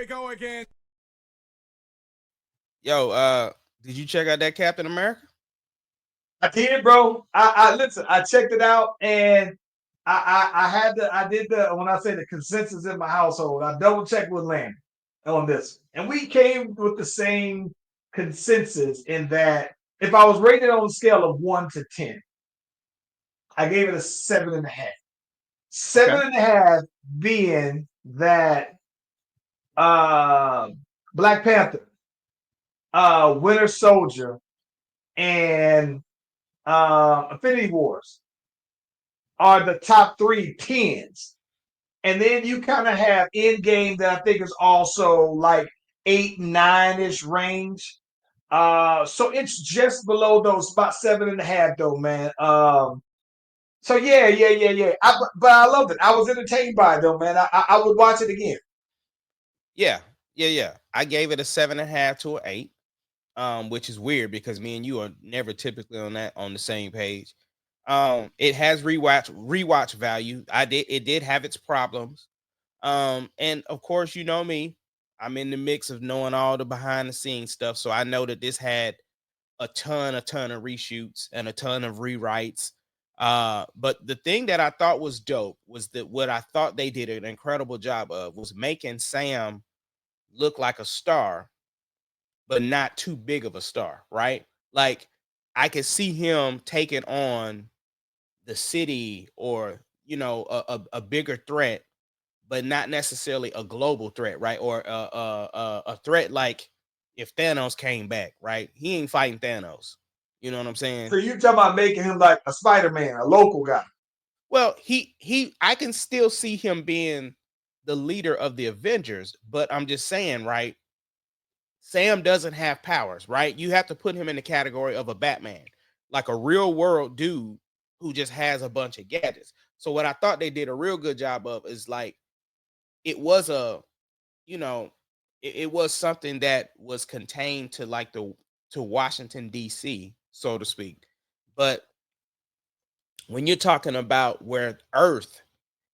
we go again. Yo, did you check out that Captain America? I did, bro. I listen. I checked it out, and I had the I did the when I say the consensus in my household. I double checked with Landon on this, and we came with the same consensus in that if I was rated on a scale of 1 to 10, I gave it a 7.5. Okay. 7.5 being that uh, Black Panther, Winter Soldier, and Infinity Wars are the top three tens. And then you kind of have Endgame that I think is also like 8, 9 ish range. So it's just below those, about 7.5 though, man. So yeah. But I loved it. I was entertained by it though, man. I would watch it again. Yeah. I gave it a 7.5 to an 8. Which is weird because me and you are never typically on the same page. It has rewatch value. It did have its problems. And of course, you know me, I'm in the mix of knowing all the behind the scenes stuff. So I know that this had a ton of reshoots and a ton of rewrites. But the thing that I thought was dope was that what I thought they did an incredible job of was making Sam look like a star, but not too big of a star, right? Like I could see him taking on the city or a bigger threat, but not necessarily a global threat, right? Or a threat like if Thanos came back, right? He ain't fighting Thanos. You know what I'm saying? So you talking about making him like a Spider-Man, a local guy. Well, I can still see him being the leader of the Avengers, but I'm just saying, right? Sam doesn't have powers, right? You have to put him in the category of a Batman, like a real world dude who just has a bunch of gadgets. So what I thought they did a real good job of is like it was a, you know, it was something that was contained to like to Washington D.C., so to speak. But when you're talking about where Earth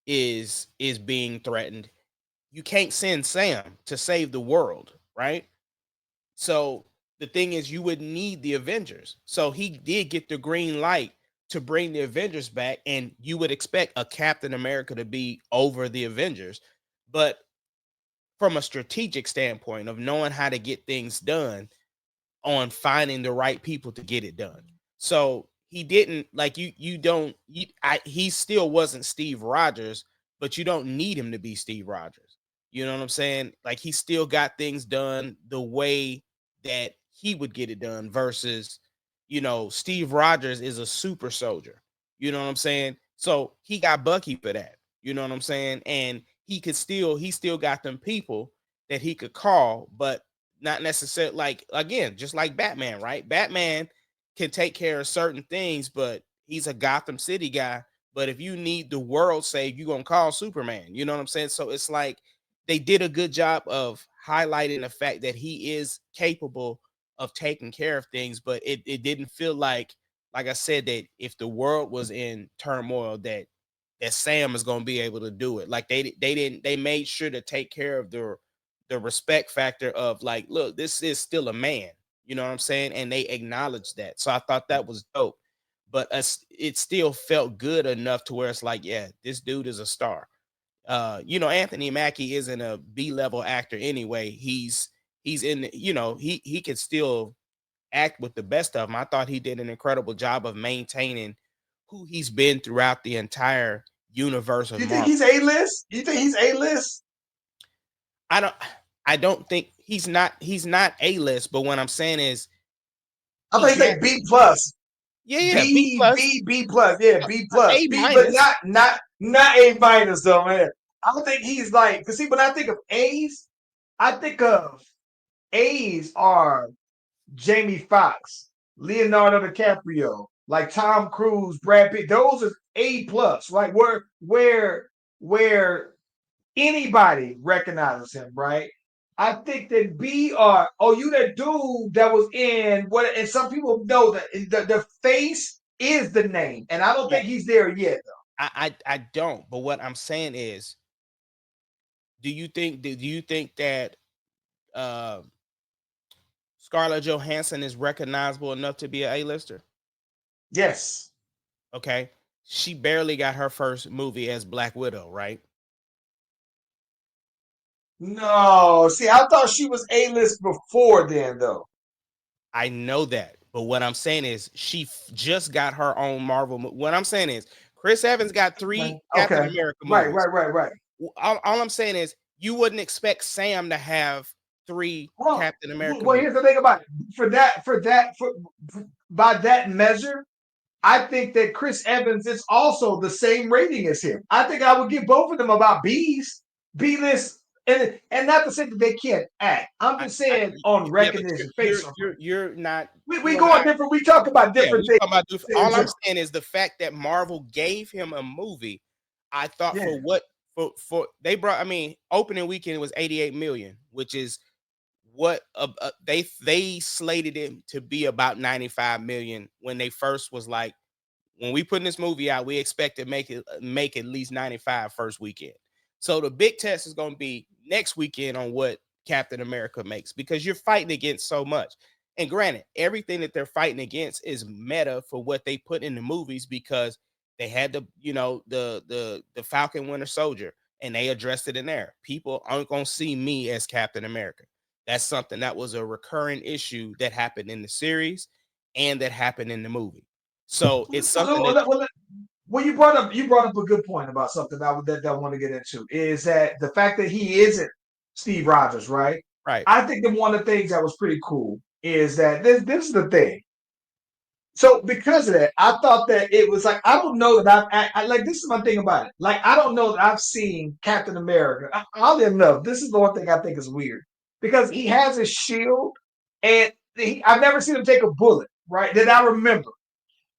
is being threatened, you can't send Sam to save the world, right? So the thing is, you would need the Avengers. So he did get the green light to bring the Avengers back, and you would expect a Captain America to be over the Avengers. But from a strategic standpoint of knowing how to get things done, on finding the right people to get it done. So he didn't like you don't he still wasn't Steve Rogers, but you don't need him to be Steve Rogers. You know what I'm saying? Like he still got things done the way that he would get it done versus Steve Rogers is a super soldier. You know what I'm saying? So he got Bucky for that. You know what I'm saying? And he still got them people that he could call, but not necessarily like again, just like Batman, right? Batman can take care of certain things, but he's a Gotham City guy. But if you need the world saved, you're gonna call Superman. You know what I'm saying? So it's like they did a good job of highlighting the fact that he is capable of taking care of things, but it didn't feel like I said, that if the world was in turmoil, that Sam is gonna be able to do it. Like they made sure to take care of the respect factor of like, look, this is still a man, you know what I'm saying? And they acknowledged that. So I thought that was dope. But it still felt good enough to where it's like, yeah, this dude is a star. Anthony Mackie isn't a B-level actor anyway. He's in, he could still act with the best of them. I thought he did an incredible job of maintaining who he's been throughout the entire universe of You think Marvel. he's A-list? You think he's A-list? I don't I don't think he's not A list, but what I'm saying is I he think he's has like B plus. yeah, B B plus, B B plus. Yeah, B plus. A B, but minus. not A minus though, man. I don't think he's like, cause see, when I think of A's, I think of A's are Jamie Foxx, Leonardo DiCaprio, like Tom Cruise, Brad Pitt. Those are A plus, right? Where anybody recognizes him, right? I think that B are, oh, you that dude that was in what, and some people know that the face is the name, and I don't Yeah, think he's there yet though. I don't. But what I'm saying is Do you think that uh, Scarlett Johansson is recognizable enough to be an A-lister? Yes. Okay, she barely got her first movie as Black Widow, right? No. See, I thought she was A-list before then, though. I know that, but what I'm saying is just got her own Marvel. What I'm saying is Chris Evans got Okay. 3 Captain Okay. America Right. movies. Right. Right. Right. All I'm saying is you wouldn't expect Sam to have 3 Well, Captain America well, movies. here's the thing about it. For by that measure, I think that Chris Evans is also the same rating as him. I think I would give both of them about B's, B list, and not to say that they can't act. I'm just saying on Yeah, but recognition, face on. you're not We you and going I. different. We talk about Yeah, different we things talking about at the same all I'm time. saying is the fact that Marvel gave him a movie. I thought Yeah, for what for they brought. I mean, opening weekend was 88 million, which is what they slated it to be about 95 million when they first was like, when we putting this movie out, we expect to make at least 95 first weekend. So the big test is going to be next weekend on what Captain America makes, because you're fighting against so much. And granted, everything that they're fighting against is meta for what they put in the movies, because they had the Falcon Winter Soldier and they addressed it in there. People aren't going to see me as Captain America. That's something that was a recurring issue that happened in the series and that happened in the movie. So it's something that well, you brought up a good point about something that I want to get into is that the fact that he isn't Steve Rogers, right? right. I think that one of the things that was pretty cool is that this is the thing. So because of that, I thought that it was like I don't know that I like this is my thing about it. Like I don't know that I've seen Captain America. Oddly enough, this is the one thing I think is weird because he has a shield, and I've never seen him take a bullet, right? That I remember,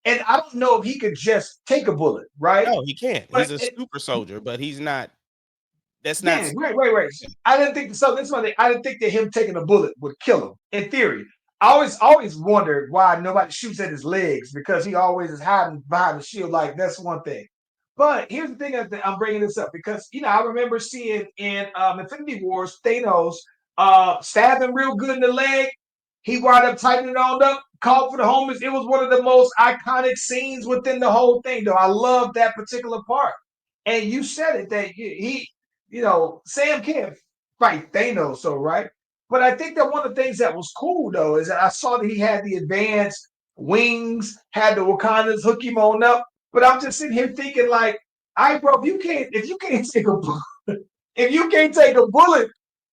and I don't know if he could just take a bullet, right? No, he can't. But He's a super soldier, but he's not. That's not. yeah, right. I didn't think so. This one, I didn't think that him taking a bullet would kill him. In theory, I always wondered why nobody shoots at his legs because he always is hiding behind the shield. Like that's one thing. But here's the thing that I'm bringing this up because I remember seeing in Infinity Wars Thanos stab him real good in the leg. He wound up tightening it on up, called for the homies. It was one of the most iconic scenes within the whole thing, though. I love that particular part. And you said it that Sam can't fight Thanos, so right. But I think that one of the things that was cool though is that I saw that he had the advanced wings, had the Wakandas hook him on up. But I'm just sitting here thinking like, all right, bro, if you can't take a if you can't take a bullet,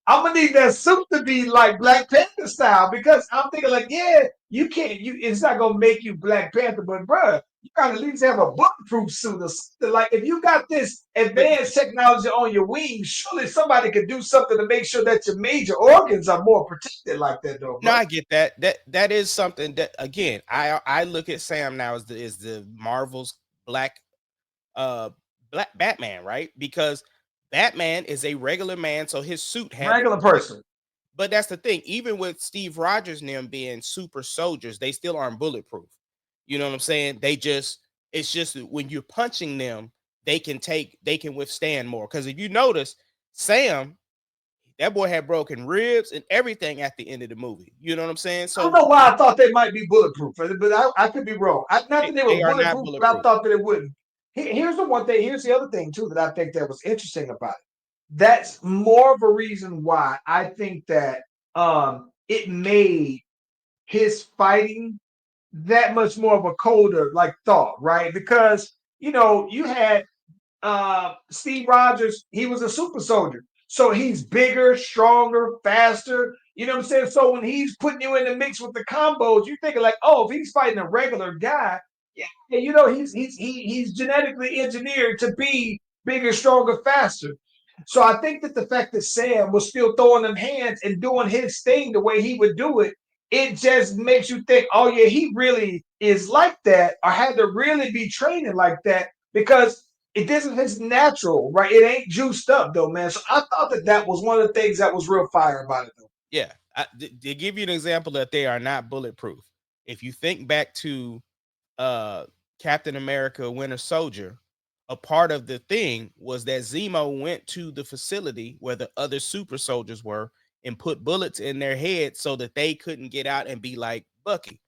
I'm gonna need that suit to be like Black Panther style because I'm thinking like, yeah, you can't. It's not gonna make you Black Panther, but bruh, you gotta at least have a bulletproof suit or something. Like if you got this But advanced technology on your wings, surely somebody could do something to make sure that your major organs are more protected like that, though, no, bro. I get that. That is something that, again, I look at Sam now as the Marvel's black uh black Batman, right? Because Batman is a regular man, so his suit had to Regular protect. person. But that's the thing. Even with Steve Rogers and them being super soldiers, they still aren't bulletproof. You know what I'm saying? It's just that when you're punching them, they can withstand more. Because if you notice, Sam, that boy had broken ribs and everything at the end of the movie. You know what I'm saying? I don't So know why I thought they might be bulletproof, but I could be wrong. Not that they they were are not bulletproof, but I bulletproof. thought that it wouldn't. Here's the one thing. Here's the other thing too that I think that was interesting about it. That's more of a reason why I think that it made his fighting that much more of a colder like thought, right? Because you had Steve Rogers, he was a super soldier. So he's bigger, stronger, faster. You know what I'm saying? So when he's putting you in the mix with the combos, you're thinking like, oh, if he's fighting a regular guy, yeah, he's genetically engineered to be bigger, stronger, faster. So I think that the fact that Sam was still throwing them hands and doing his thing the way he would do it, it just makes you think, oh yeah, he really is like that, or had to really be training like that because it isn't it's natural, right? It ain't juiced up though, man. So I thought that was one of the things that was real fire about it though. Yeah. To give you an example that they are not bulletproof, if you think back to uh Captain America Winter Soldier, a part of the thing was that Zemo went to the facility where the other super soldiers were and put bullets in their heads so that they couldn't get out and be like Bucky.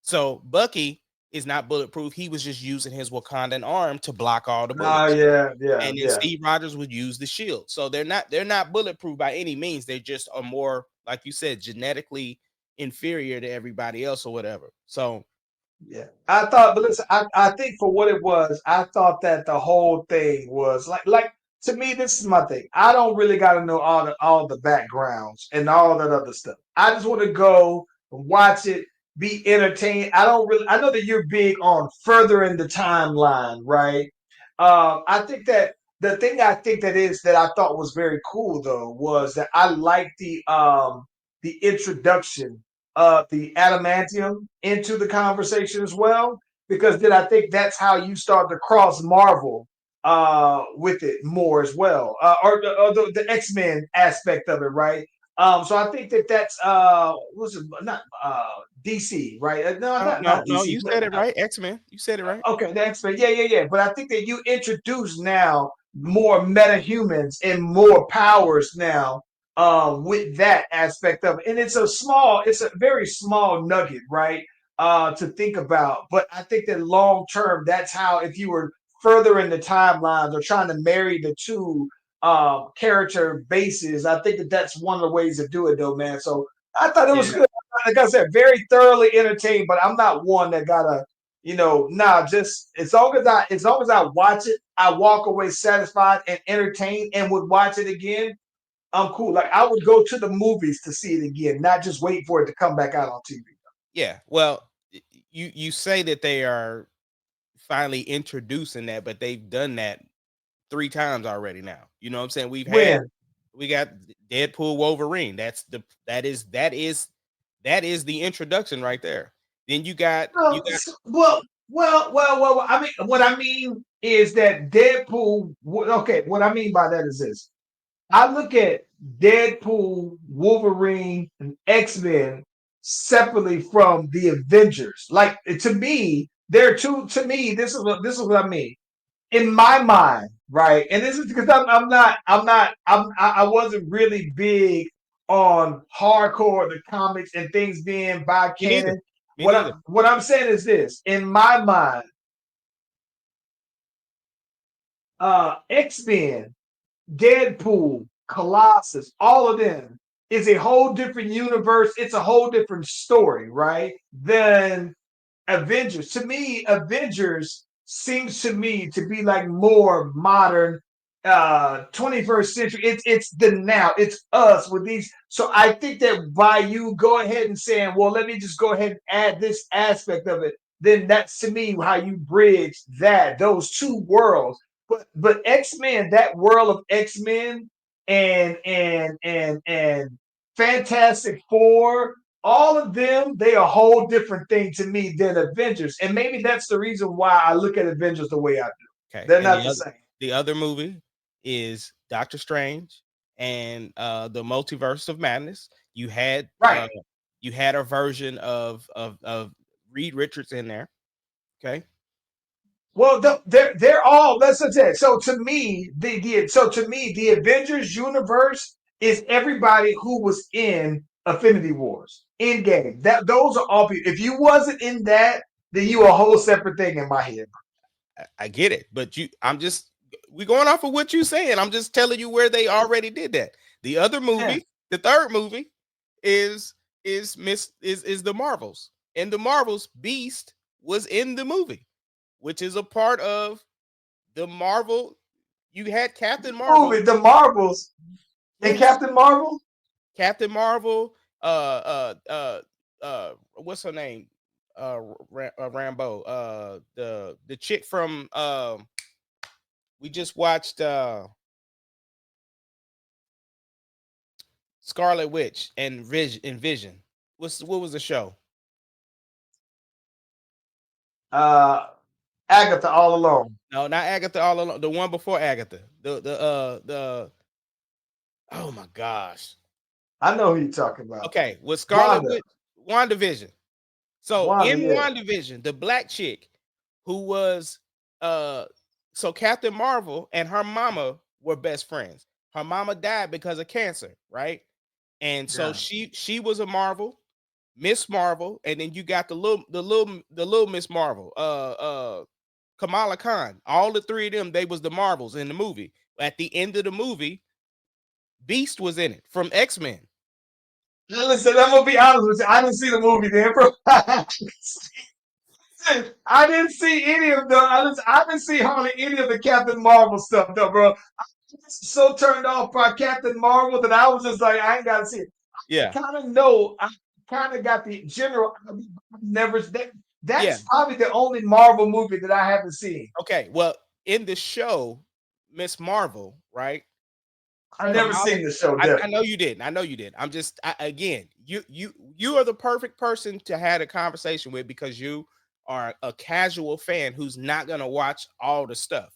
So Bucky is not bulletproof. He was just using his Wakandan arm to block all the Oh bullets. yeah, yeah, And then yeah. Steve Rogers would use the shield. So they're not bulletproof by any means. They just are more, like you said, genetically inferior to everybody else or whatever. So Yeah, I thought, but listen, I think for what it was, I thought that the whole thing was like to me, this is my thing. I don't really got to know all the backgrounds and all that other stuff. I just want to go and watch it, be entertained. I don't really. I know that you're big on furthering the timeline, right? I think that the thing I think that is that I thought was very cool though was that I like the introduction the adamantium into the conversation as well, because then I think that's how you start to cross Marvel with it more as well, or the X Men aspect of it, right? So I think that that's what's it not DC, right? No, no, not no, no, DC, you but said it right. X-Men. You said it right. okay, the X Men, yeah, yeah, yeah. But I think that you introduce now more meta humans and more powers now with that aspect of it. And it's a very small nugget, right? To think about. But I think that long term, that's how if you were further in the timelines or trying to marry the two character bases, I think that that's one of the ways to do it, though, man. So I thought it was Yeah. good. Like I said, very thoroughly entertained. But I'm not one that gotta nah, just as long as I watch it, I walk away satisfied and entertained and would watch it again. I'm cool. Like I would go to the movies to see it again, not just wait for it to come back out on TV. Yeah. Well, you say that they are finally introducing that, but they've done that 3 times already now. You know what I'm saying? When We got Deadpool Wolverine. That is the introduction right there. Then you got well, I mean, what I mean is that Deadpool. Okay, what I mean by that is this: I look at Deadpool, Wolverine, and X Men separately from the Avengers. Like to me, they're two. To me, this is what I mean in my mind, right? And this is because I wasn't really big on hardcore the comics and things being by me neither. canon. Me What I neither. what I'm saying is this: in my mind, X Men, Deadpool, Colossus, all of them is a whole different universe. It's a whole different story, right? Than Avengers. To me, Avengers seems to me to be like more modern 21st century. It's the now. It's us with these. So I think that by you go ahead and saying, well, let me just go ahead and add this aspect of it, then that's to me how you bridge those two worlds. But X-Men, that world of X-Men and Fantastic Four, all of them, they a whole different thing to me than Avengers. And maybe that's the reason why I look at Avengers the way I do. Okay. They're And not the the other same. the other movie is Doctor Strange and the Multiverse of Madness. You had Right. a version of Reed Richards in there. Okay. Well, they're all listen to that. So to me the Avengers universe is everybody who was in Affinity Wars, Endgame. That those are all people. If you wasn't in that, then you a whole separate thing in my head. I get it, but we going off of what you saying. I'm just telling you where they already did that. The other Yeah. movie, the third movie, is the Marvels, and the Marvels Beast was in the movie, which is a part of the Marvel. You had Captain Marvel, Movie, the Marvels and yes, Captain Marvel. Captain Marvel. What's her name? Rambo. The chick from we just watched Scarlet Witch and Vision. What was the show? Uh, Agatha all alone. No, not Agatha all along. The one before Agatha. The oh my gosh. I know who you're talking about. Okay, with Scarlet Wanda. Witch, WandaVision. So Wanda, in yeah. WandaVision, the black chick who was uh So Captain Marvel and her mama were best friends. Her mama died because of cancer, right? And so Yeah. she was a Marvel, Miss Marvel, and then you got the little Miss Marvel, Kamala Khan. All the three of them, they was the Marvels in the movie. At the end of the movie, Beast was in it from X-Men. Listen, I'm gonna be honest with you. I didn't see the movie then, bro. I didn't see any of the. I didn't see hardly any of the Captain Marvel stuff, though, bro. I was so turned off by Captain Marvel that I was just like, I ain't gotta see it. I Yeah, kind of know. I kind of got the general. I've never. yeah. That's probably the only Marvel movie that I haven't seen. Okay, well, in the show, Miss Marvel, right? I never Kamala, seen the show, I definitely. know you didn't. I know you did. I'm just again, you are the perfect person to have a conversation with because you are a casual fan who's not gonna watch all the stuff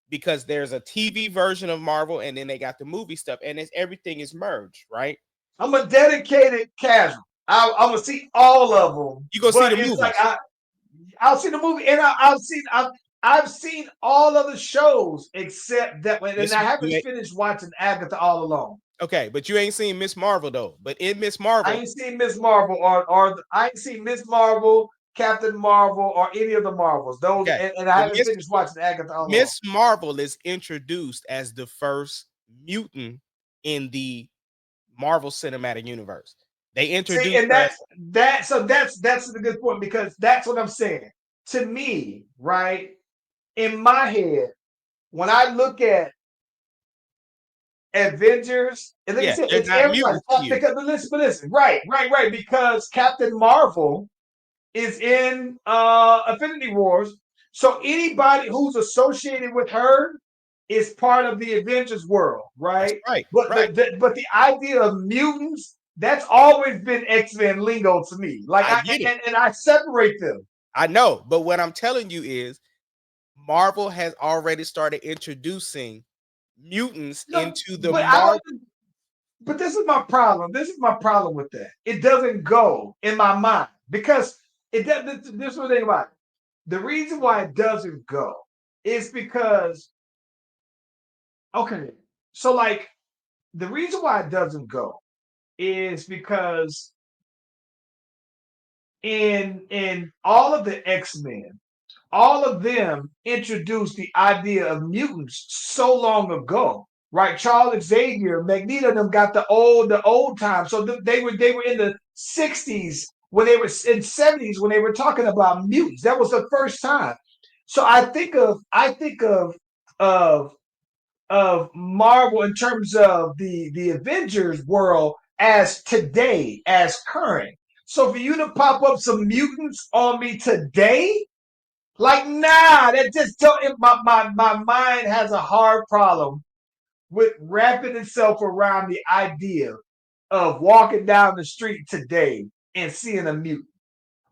because there's a TV version of Marvel and then they got the movie stuff and it's everything is merged, right? I'm a dedicated casual. I'm gonna see all of them, You go see but the it's like movies. I'll see the movie, and I've seen all of the shows except that one, and Miss I haven't you ain't, finished watching Agatha all along. okay, but you ain't seen Miss Marvel though. But in Miss I Marvel, ain't seen Miss Marvel or I ain't seen Miss Marvel, Captain Marvel, or any of the Marvels. Those, okay, and I well, haven't finished watching Agatha all along. Miss Marvel is introduced as the first mutant in the Marvel Cinematic Universe. They See, introduced and her as that's a good point because that's what I'm saying. To me, right in my head, when I look at Avengers, and like I yeah, said, they're it's not everybody. mutants to you. Because but listen, right, because Captain Marvel is in Infinity Wars, so anybody who's associated with her is part of the Avengers world, That's right? right, But right. the idea of mutants that's always been X-Men lingo to me. Like I get it. and I separate them. I know, but what I'm telling you is Marvel has already started introducing mutants No, into the but I don't. Marvel. But this is my problem. This is my problem with that. It doesn't go in my mind because it does. This is the thing about it. The reason why it doesn't go is because okay. So like the reason why it doesn't go is because in all of the X-Men, all of them introduced the idea of mutants so long ago, right? Charles Xavier, Magneto, and them got the old time. So they were in the '60s when they were in '70s when they were talking about mutants. That was the first time. So I think of of Marvel in terms of the Avengers world as today, as current. So for you to pop up some mutants on me today, like, nah, that just don't. My mind has a hard problem with wrapping itself around the idea of walking down the street today and seeing a mutant,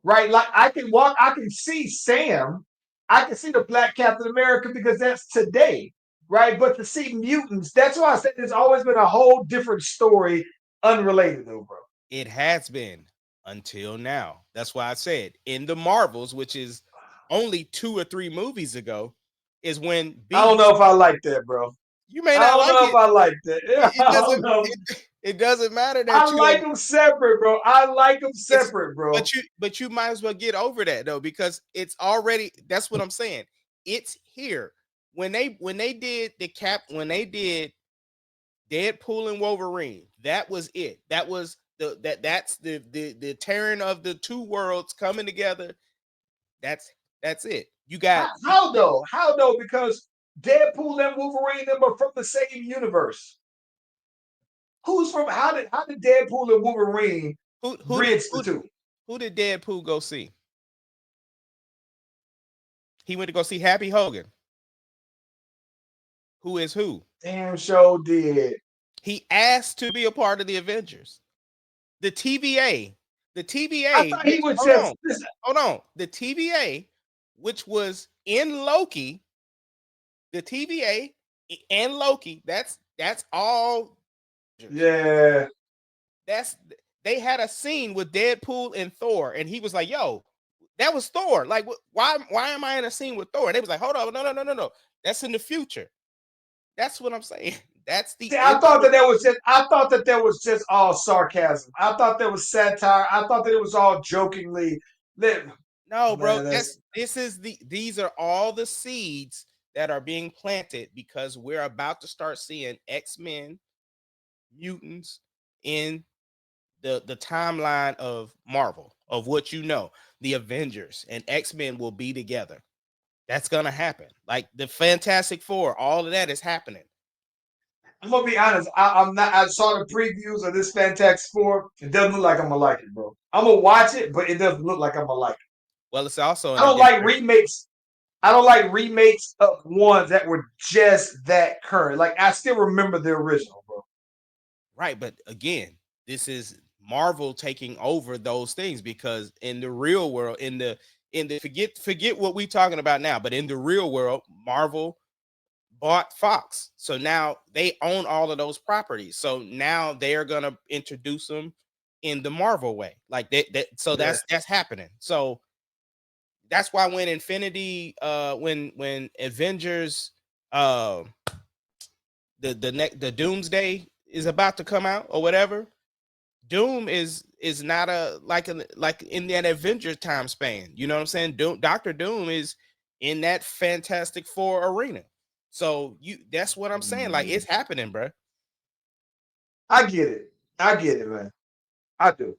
right? Like, I can see Sam, I can see the Black Captain America because that's today, right? But to see mutants, that's why I said there's always been a whole different story unrelated, though, bro. It has been until now. That's why I said in the Marvels, which is only 2 or 3 movies ago, is when I don't know Beast. if I like that, bro. You may I not don't like know if it. I like that. It I don't doesn't. know. It doesn't matter I that you like don't. them separate, bro. I like them It's separate, bro. but you might as well get over that though because it's already. That's what I'm saying. It's here. When they did the cap when they did Deadpool and Wolverine, that was it. That was that's the tearing of the two worlds coming together. That's that's it. You got How though? How though? Because Deadpool and Wolverine them are from the same universe. Who's from? How did Deadpool and Wolverine who who did bridge the who, two? who did Deadpool go see? He went to go see Happy Hogan. Who is who? Damn show did. He asked to be a part of the Avengers. The TVA, the I TVA, thought he which was just listen. hold on, the TVA, which was in Loki, the TVA and Loki. That's all. Yeah. That's they had a scene with Deadpool and Thor, and he was like, "Yo, that was Thor. Like, why am I in a scene with Thor?" And they was like, "Hold on, no, no, no, no, no. That's in the future. That's what I'm saying. That's the See, I end thought of the. that was just. I thought that was just all sarcasm. I thought that was satire. I thought that it was all jokingly. No, bro. Man, that's. These are all the seeds that are being planted because we're about to start seeing X-Men mutants in the timeline of Marvel, of what you know. The Avengers and X-Men will be together. That's gonna happen. Like the Fantastic Four, all of that is happening. I'm gonna be honest. I'm not. I saw the previews of this Fantastic Four. It doesn't look like I'm gonna like it, bro. I'm gonna watch it, but it doesn't look like I'm gonna like it. Well, it's also I in a don't like different. remakes. I don't like remakes of ones that were just that current. Like I still remember the original, bro. Right, but again, this is Marvel taking over those things because in the real world, in the forget what we're talking about now, but in the real world, Marvel bought Fox. So now they own all of those properties. So now they're gonna introduce them in the Marvel way. Like so Yeah. that's happening. So that's why when when Avengers uh the Doomsday is about to come out or whatever, Doom is not like in that Avengers time span. You know what I'm saying? Doctor Doom is in that Fantastic Four arena. So that's what I'm saying. Like it's happening, bro. I get it. I get it, man. I do.